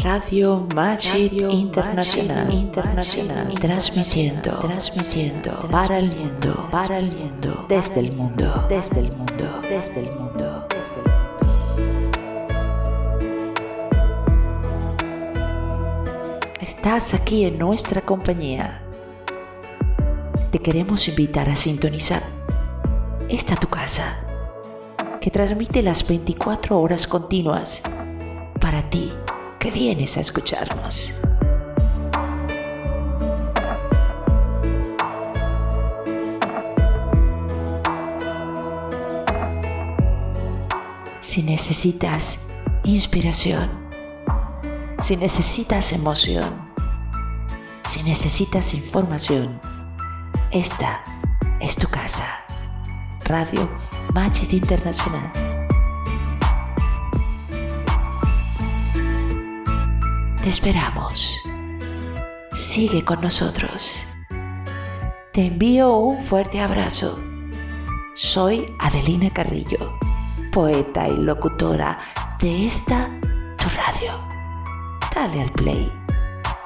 Radio Majid Internacional, transmitiendo para el mundo, desde el mundo. Estás aquí en nuestra compañía. Te queremos invitar a sintonizar esta tu casa, que transmite las 24 horas continuas para ti que vienes a escucharnos. Si necesitas inspiración, si necesitas emoción, si necesitas información, esta es tu casa. Radio Majid Internacional. Te esperamos. Sigue con nosotros. Te envío un fuerte abrazo. Soy Adelina Carrillo, poeta y locutora de esta tu radio. Dale al play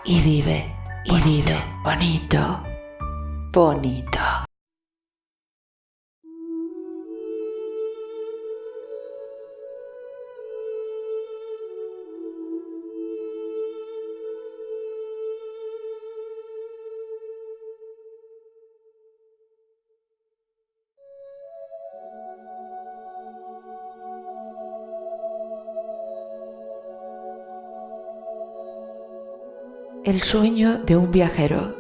y vive bonito. El sueño de un viajero.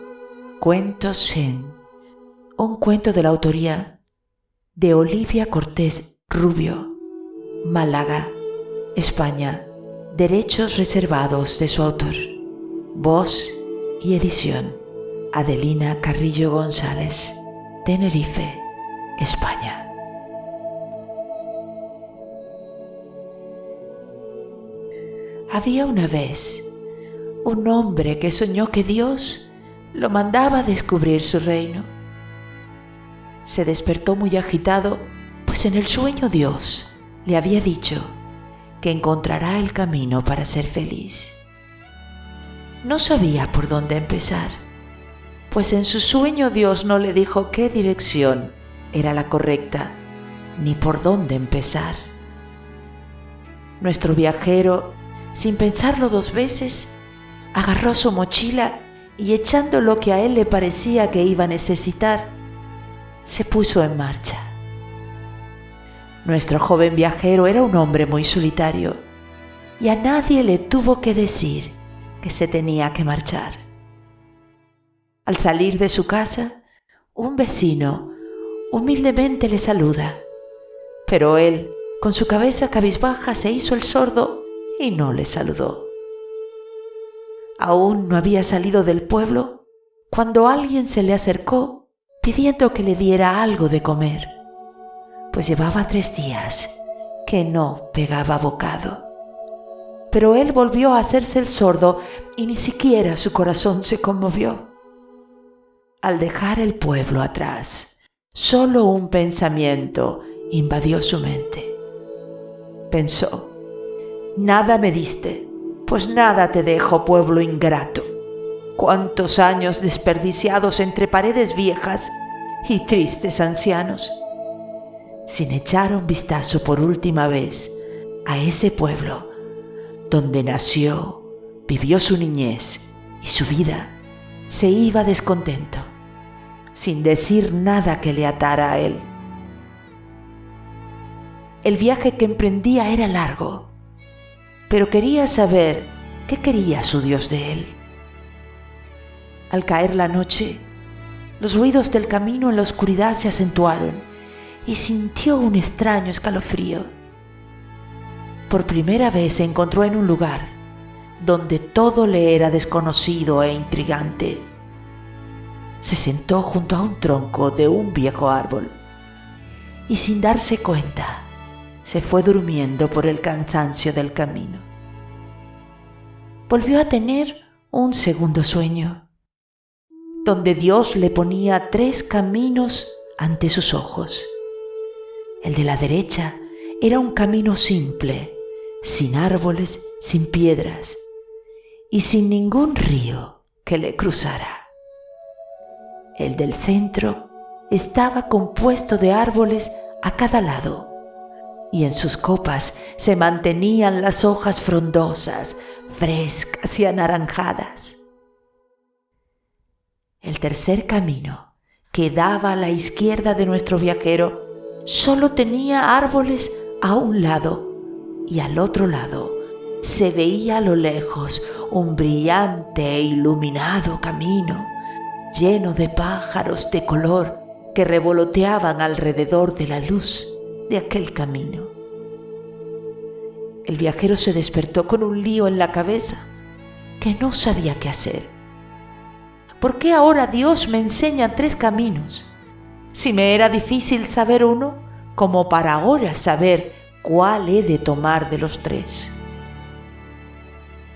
Cuento Zen. Un cuento de la autoría de Olivia Cortés Rubio, Málaga, España. Derechos reservados de su autor. Voz y edición Adelina Carrillo González, Tenerife, España. Había una vez un hombre que soñó que Dios lo mandaba a descubrir su reino. Se despertó muy agitado, pues en el sueño Dios le había dicho que encontrará el camino para ser feliz. No sabía por dónde empezar, pues en su sueño Dios no le dijo qué dirección era la correcta, ni por dónde empezar. Nuestro viajero, sin pensarlo dos veces, agarró su mochila y echando lo que a él le parecía que iba a necesitar, se puso en marcha. Nuestro joven viajero era un hombre muy solitario y a nadie le tuvo que decir que se tenía que marchar. Al salir de su casa, un vecino humildemente le saluda, pero él, con su cabeza cabizbaja, se hizo el sordo y no le saludó. Aún no había salido del pueblo cuando alguien se le acercó pidiendo que le diera algo de comer, pues llevaba 3 días que no pegaba bocado. Pero él volvió a hacerse el sordo y ni siquiera su corazón se conmovió. Al dejar el pueblo atrás, solo un pensamiento invadió su mente. Pensó: nada me diste, pues nada te dejo, pueblo ingrato. Cuántos años desperdiciados entre paredes viejas y tristes ancianos, sin echar un vistazo por última vez a ese pueblo donde nació, vivió su niñez y su vida. Se iba descontento, sin decir nada que le atara a él. El viaje que emprendía era largo, pero quería saber qué quería su Dios de él. Al caer la noche, los ruidos del camino en la oscuridad se acentuaron y sintió un extraño escalofrío. Por primera vez se encontró en un lugar donde todo le era desconocido e intrigante. Se sentó junto a un tronco de un viejo árbol y, sin darse cuenta, se fue durmiendo por el cansancio del camino. Volvió a tener un segundo sueño, donde Dios le ponía 3 caminos ante sus ojos. El de la derecha era un camino simple, sin árboles, sin piedras, y sin ningún río que le cruzara. El del centro estaba compuesto de árboles a cada lado, y en sus copas se mantenían las hojas frondosas, frescas y anaranjadas. El tercer camino, que daba a la izquierda de nuestro viajero, solo tenía árboles a un lado, y al otro lado se veía a lo lejos un brillante e iluminado camino, lleno de pájaros de color que revoloteaban alrededor de la luz de aquel camino. El viajero se despertó con un lío en la cabeza que no sabía qué hacer. ¿Por qué ahora Dios me enseña 3 caminos? Si me era difícil saber uno, como para ahora saber cuál he de tomar de los 3.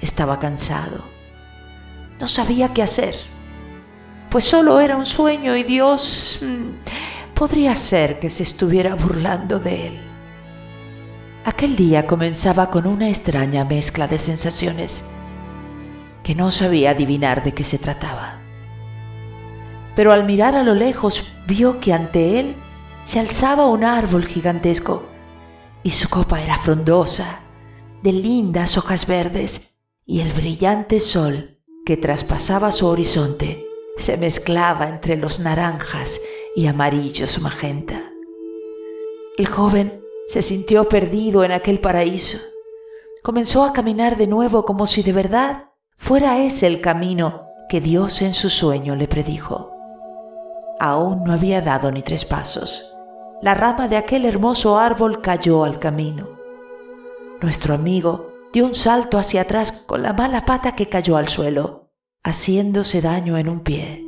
Estaba cansado. No sabía qué hacer, pues solo era un sueño y Dios podría ser que se estuviera burlando de él. Aquel día comenzaba con una extraña mezcla de sensaciones que no sabía adivinar de qué se trataba. Pero al mirar a lo lejos vio que ante él se alzaba un árbol gigantesco y su copa era frondosa, de lindas hojas verdes, y el brillante sol que traspasaba su horizonte se mezclaba entre los naranjas y amarillos magenta. El joven se sintió perdido en aquel paraíso. Comenzó a caminar de nuevo como si de verdad fuera ese el camino que Dios en su sueño le predijo. Aún no había dado ni 3 pasos. La rama de aquel hermoso árbol cayó al camino. Nuestro amigo dio un salto hacia atrás con la mala pata que cayó al suelo, haciéndose daño en un pie.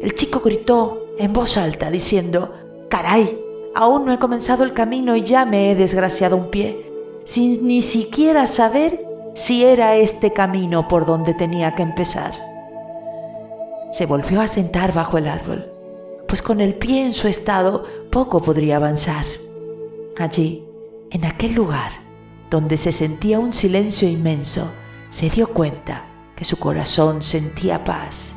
El chico gritó en voz alta diciendo: «¡Caray! Aún no he comenzado el camino y ya me he desgraciado un pie, sin ni siquiera saber si era este camino por donde tenía que empezar». Se volvió a sentar bajo el árbol, pues con el pie en su estado poco podría avanzar. Allí, en aquel lugar, donde se sentía un silencio inmenso, se dio cuenta que su corazón sentía paz.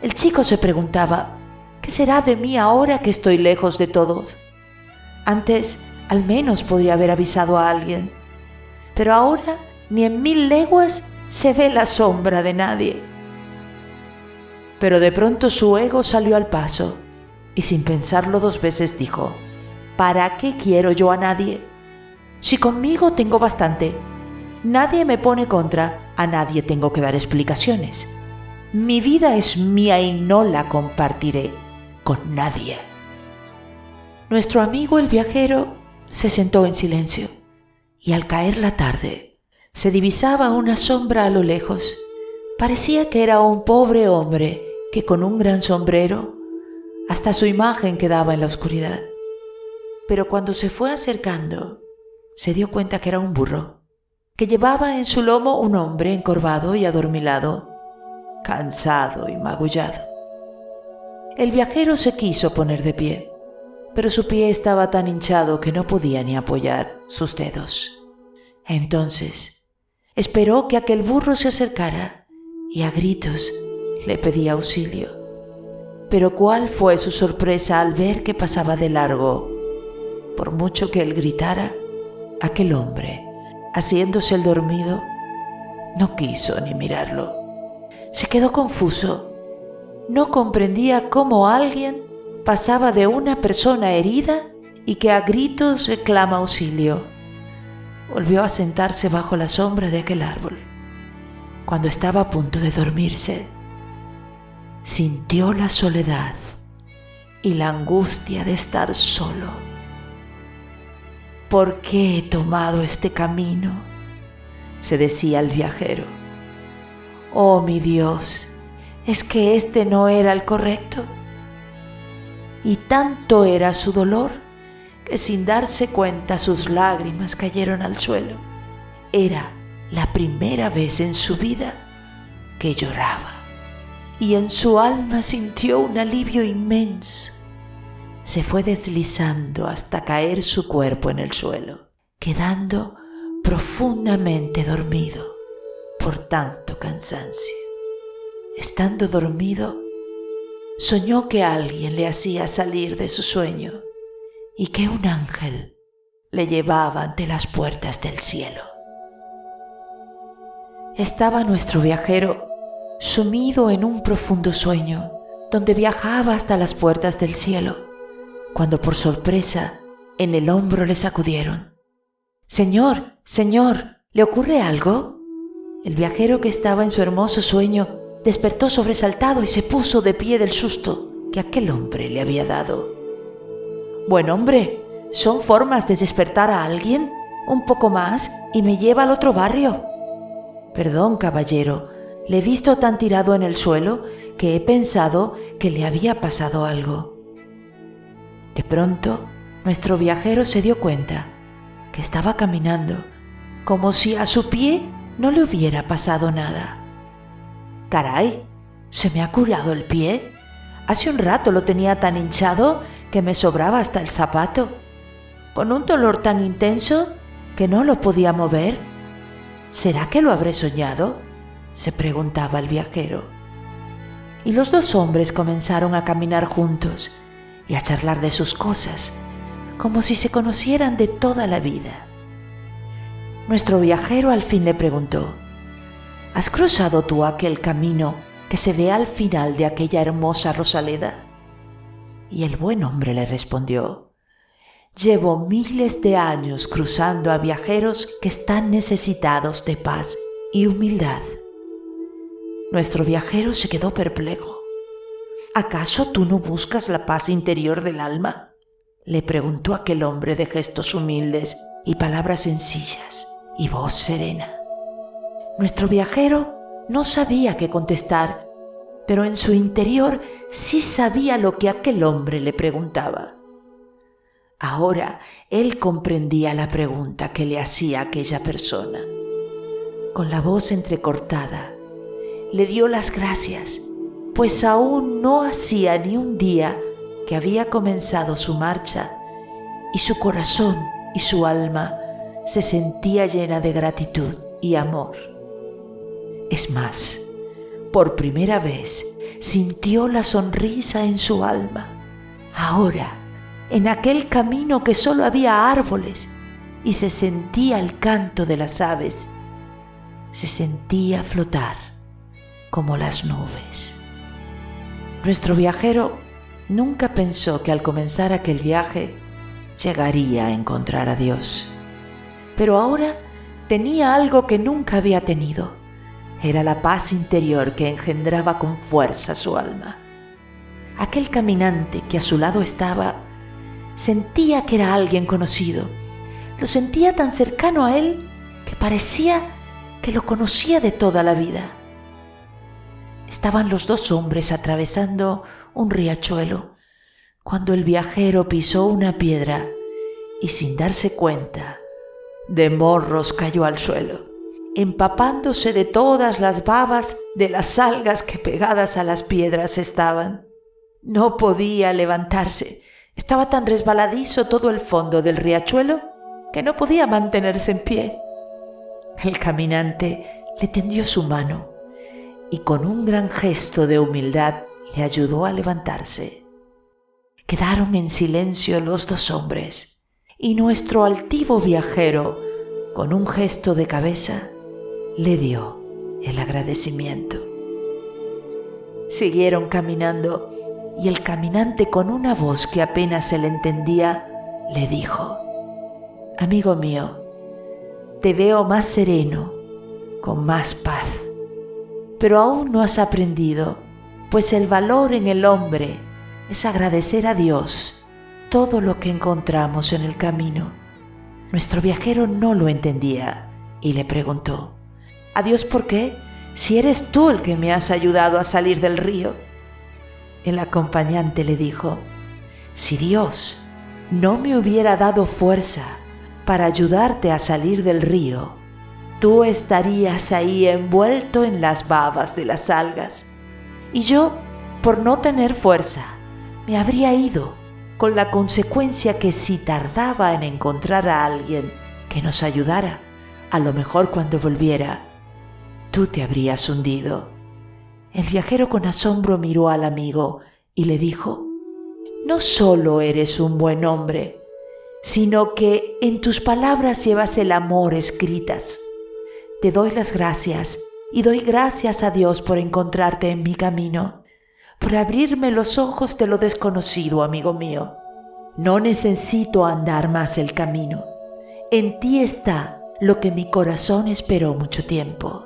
El chico se preguntaba: ¿qué será de mí ahora que estoy lejos de todos? Antes, al menos podría haber avisado a alguien, pero ahora ni en 1000 leguas se ve la sombra de nadie. Pero de pronto su ego salió al paso y sin pensarlo 2 veces dijo: ¿para qué quiero yo a nadie? Si conmigo tengo bastante, nadie me pone contra, a nadie tengo que dar explicaciones. Mi vida es mía y no la compartiré con nadie. Nuestro amigo el viajero se sentó en silencio y al caer la tarde se divisaba una sombra a lo lejos. Parecía que era un pobre hombre que con un gran sombrero, hasta su imagen quedaba en la oscuridad. Pero cuando se fue acercando, se dio cuenta que era un burro, que llevaba en su lomo un hombre encorvado y adormilado, cansado y magullado. El viajero se quiso poner de pie, pero su pie estaba tan hinchado que no podía ni apoyar sus dedos. Entonces, esperó que aquel burro se acercara y a gritos le pedía auxilio. Pero cuál fue su sorpresa al ver que pasaba de largo. Por mucho que él gritara, aquel hombre, haciéndose el dormido, no quiso ni mirarlo. Se quedó confuso. No comprendía cómo alguien pasaba de una persona herida y que a gritos reclama auxilio. Volvió a sentarse bajo la sombra de aquel árbol. Cuando estaba a punto de dormirse, sintió la soledad y la angustia de estar solo. ¿Por qué he tomado este camino?, se decía el viajero. Oh, mi Dios, ¿es que este no era el correcto? Y tanto era su dolor que sin darse cuenta sus lágrimas cayeron al suelo. Era la primera vez en su vida que lloraba y en su alma sintió un alivio inmenso. Se fue deslizando hasta caer su cuerpo en el suelo, quedando profundamente dormido por tanto cansancio. Estando dormido, soñó que alguien le hacía salir de su sueño y que un ángel le llevaba ante las puertas del cielo. Estaba nuestro viajero sumido en un profundo sueño, donde viajaba hasta las puertas del cielo, cuando por sorpresa en el hombro le sacudieron. «Señor, señor, ¿le ocurre algo?». El viajero, que estaba en su hermoso sueño, despertó sobresaltado y se puso de pie del susto que aquel hombre le había dado. «Buen hombre, ¿son formas de despertar a alguien? Un poco más y me lleva al otro barrio». «Perdón, caballero, le he visto tan tirado en el suelo que he pensado que le había pasado algo». De pronto, nuestro viajero se dio cuenta que estaba caminando como si a su pie no le hubiera pasado nada. «Caray, ¿se me ha curado el pie? Hace un rato lo tenía tan hinchado que me sobraba hasta el zapato, con un dolor tan intenso que no lo podía mover. ¿Será que lo habré soñado?», se preguntaba el viajero. Y los dos hombres comenzaron a caminar juntos y a charlar de sus cosas, como si se conocieran de toda la vida. Nuestro viajero al fin le preguntó: «¿Has cruzado tú aquel camino que se ve al final de aquella hermosa rosaleda?». Y el buen hombre le respondió: «Llevo miles de años cruzando a viajeros que están necesitados de paz y humildad». Nuestro viajero se quedó perplejo. «¿Acaso tú no buscas la paz interior del alma?», le preguntó aquel hombre de gestos humildes y palabras sencillas y voz serena. Nuestro viajero no sabía qué contestar, pero en su interior sí sabía lo que aquel hombre le preguntaba. Ahora él comprendía la pregunta que le hacía aquella persona. Con la voz entrecortada, le dio las gracias, pues aún no hacía ni un día que había comenzado su marcha y su corazón y su alma se sentía llena de gratitud y amor. Es más, por primera vez sintió la sonrisa en su alma. Ahora, en aquel camino que solo había árboles y se sentía el canto de las aves, se sentía flotar como las nubes. Nuestro viajero nunca pensó que al comenzar aquel viaje llegaría a encontrar a Dios. Pero ahora tenía algo que nunca había tenido. Era la paz interior que engendraba con fuerza su alma. Aquel caminante que a su lado estaba sentía que era alguien conocido. Lo sentía tan cercano a él que parecía que lo conocía de toda la vida. Estaban los dos hombres atravesando un riachuelo cuando el viajero pisó una piedra y, sin darse cuenta, de morros cayó al suelo, empapándose de todas las babas de las algas que pegadas a las piedras estaban. No podía levantarse. Estaba tan resbaladizo todo el fondo del riachuelo que no podía mantenerse en pie. El caminante le tendió su mano y con un gran gesto de humildad le ayudó a levantarse. Quedaron en silencio los dos hombres y nuestro altivo viajero, con un gesto de cabeza, le dio el agradecimiento. Siguieron caminando y el caminante, con una voz que apenas se le entendía, le dijo: «Amigo mío, te veo más sereno, con más paz, pero aún no has aprendido, pues el valor en el hombre es agradecer a Dios todo lo que encontramos en el camino». Nuestro viajero no lo entendía y le preguntó: «¿A Dios por qué? Si eres tú el que me has ayudado a salir del río». El acompañante le dijo: «Si Dios no me hubiera dado fuerza para ayudarte a salir del río, tú estarías ahí envuelto en las babas de las algas, y yo, por no tener fuerza, me habría ido, con la consecuencia que si tardaba en encontrar a alguien que nos ayudara, a lo mejor cuando volviera, tú te habrías hundido. El viajero con asombro miró al amigo y le dijo: no solo eres un buen hombre, sino que en tus palabras llevas el amor escritas. Te doy las gracias y doy gracias a Dios por encontrarte en mi camino, por abrirme los ojos de lo desconocido, amigo mío. No necesito andar más el camino. En ti está lo que mi corazón esperó mucho tiempo.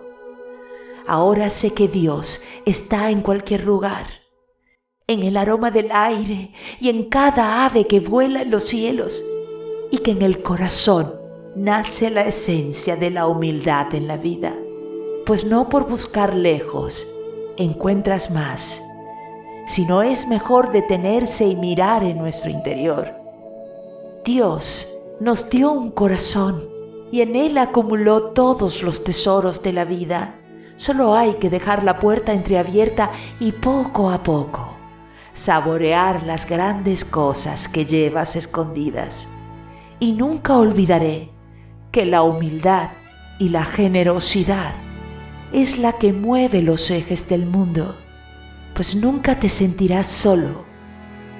Ahora sé que Dios está en cualquier lugar, en el aroma del aire y en cada ave que vuela en los cielos, y que en el corazón nace la esencia de la humildad en la vida, pues no por buscar lejos encuentras más, sino es mejor detenerse y mirar en nuestro interior. Dios nos dio un corazón y en él acumuló todos los tesoros de la vida. Solo hay que dejar la puerta entreabierta y poco a poco saborear las grandes cosas que llevas escondidas. Y nunca olvidaré que la humildad y la generosidad es la que mueve los ejes del mundo, pues nunca te sentirás solo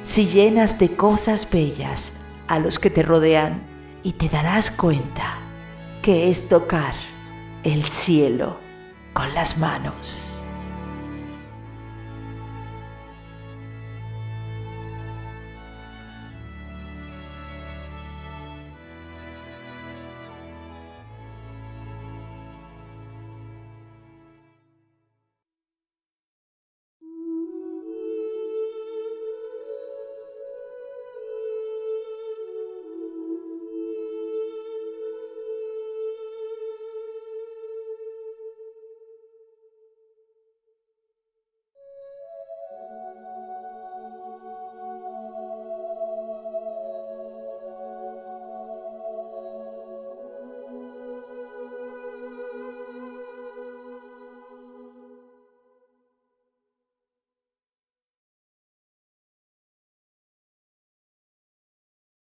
si llenas de cosas bellas a los que te rodean, y te darás cuenta que es tocar el cielo con las manos.